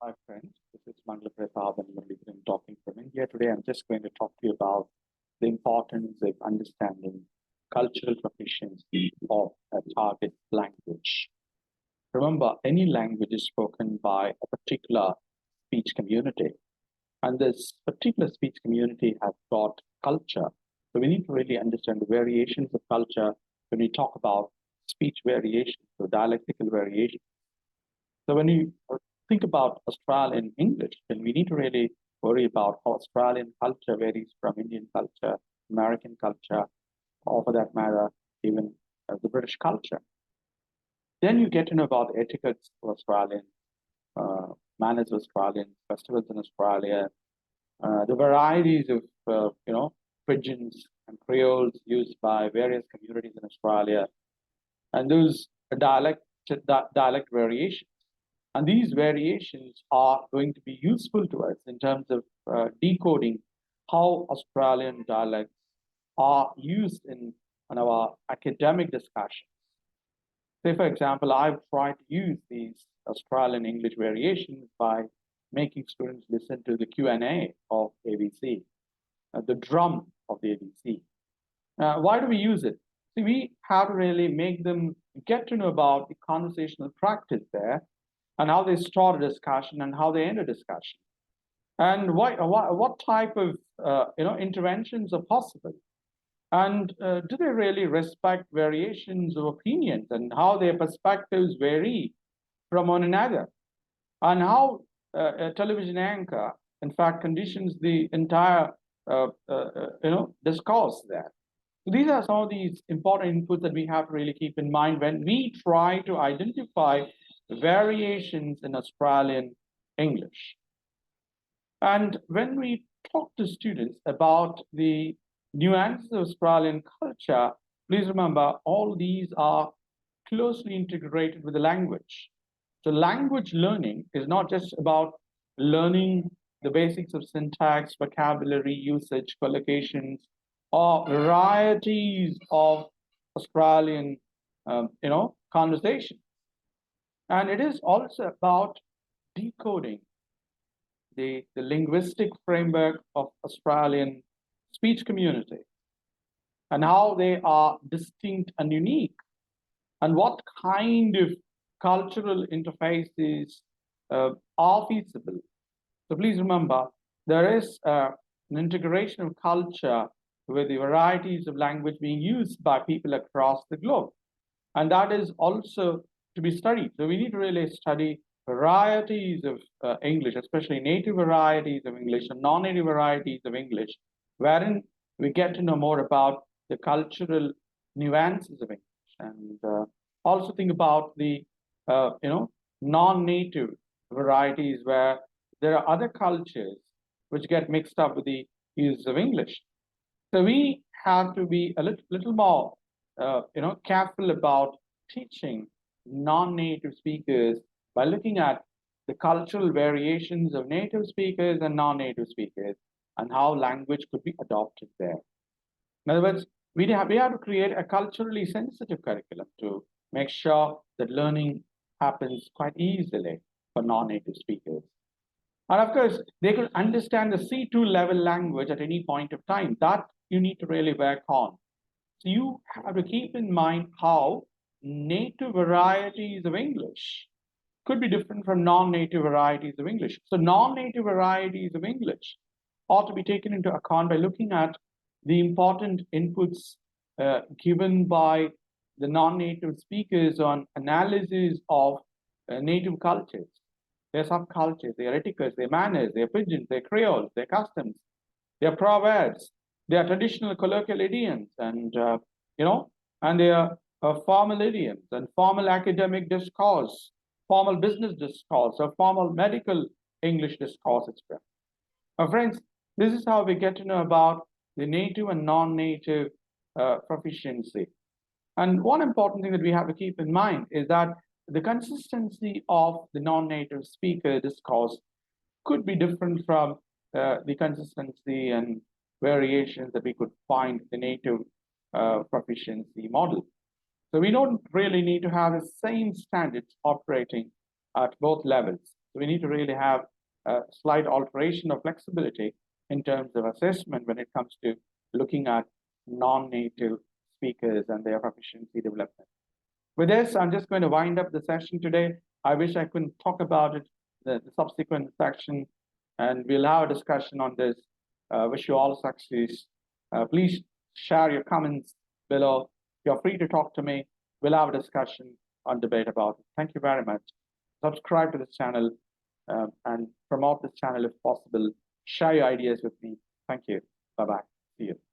Hi friends, this is Mangal and we've been talking from India. Today I'm just going to talk to you about the importance of understanding cultural proficiency of a target language. Remember, any language is spoken by a particular speech community, and this particular speech community has got culture. So we need to really understand the variations of culture when we talk about speech variations, so dialectical variations. So when you think about Australian English, then we need to really worry about how Australian culture varies from Indian culture, American culture, or for that matter, even the British culture. Then you get to know about the etiquettes of Australian, manners of Australian, festivals in Australia, the varieties of, pidgins and creoles used by various communities in Australia, and those dialect variations. And these variations are going to be useful to us in terms of decoding how Australian dialects are used in our academic discussions. Say, for example, I've tried to use these Australian English variations by making students listen to the Q&A of ABC, the drum of the ABC. Why do we use it? See, we have to really make them get to know about the conversational practice there, and how they start a discussion and how they end a discussion, and what type of interventions are possible, and do they really respect variations of opinions and how their perspectives vary from one another, and how a television anchor, in fact, conditions the entire discourse there. So these are some of these important inputs that we have to really keep in mind when we try to identify variations in Australian English. And when we talk to students about the nuances of Australian culture, please remember all these are closely integrated with the language. So language learning is not just about learning the basics of syntax, vocabulary, usage, collocations, or varieties of Australian, conversation. And it is also about decoding the linguistic framework of Australian speech community and how they are distinct and unique, and what kind of cultural interfaces are feasible. So please remember, there is an integration of culture with the varieties of language being used by people across the globe. And that is also to be studied. So we need to really study varieties of English, especially native varieties of English and non-native varieties of English, wherein we get to know more about the cultural nuances of English, and also think about the non-native varieties where there are other cultures which get mixed up with the use of English. So we have to be a little more careful about teaching non-native speakers by looking at the cultural variations of native speakers and non-native speakers and how language could be adopted there. In other words, we have to create a culturally sensitive curriculum to make sure that learning happens quite easily for non-native speakers. And of course, they could understand the C2 level language at any point of time. That you need to really work on. So you have to keep in mind how native varieties of English could be different from non-native varieties of English. So non-native varieties of English ought to be taken into account by looking at the important inputs given by the non-native speakers on analysis of native cultures, their subcultures, their etiquettes, their manners, their pidgins, their creoles, their customs, their proverbs, their traditional colloquial idioms, and and their formal idioms and formal academic discourse, formal business discourse, or formal medical English discourse, etc. Friends, this is how we get to know about the native and non-native proficiency. And one important thing that we have to keep in mind is that the consistency of the non-native speaker discourse could be different from the consistency and variations that we could find in the native proficiency model. So we don't really need to have the same standards operating at both levels. So we need to really have a slight alteration of flexibility in terms of assessment when it comes to looking at non-native speakers and their proficiency development. With this, I'm just going to wind up the session today. I wish I could talk about it, the subsequent section, and we'll have a discussion on this. Wish you all success. Please share your comments below. You're free to talk to me. We'll have a discussion on debate about it. Thank you very much. Subscribe to this channel and promote this channel if possible. Share your ideas with me. Thank you. Bye-bye. See you.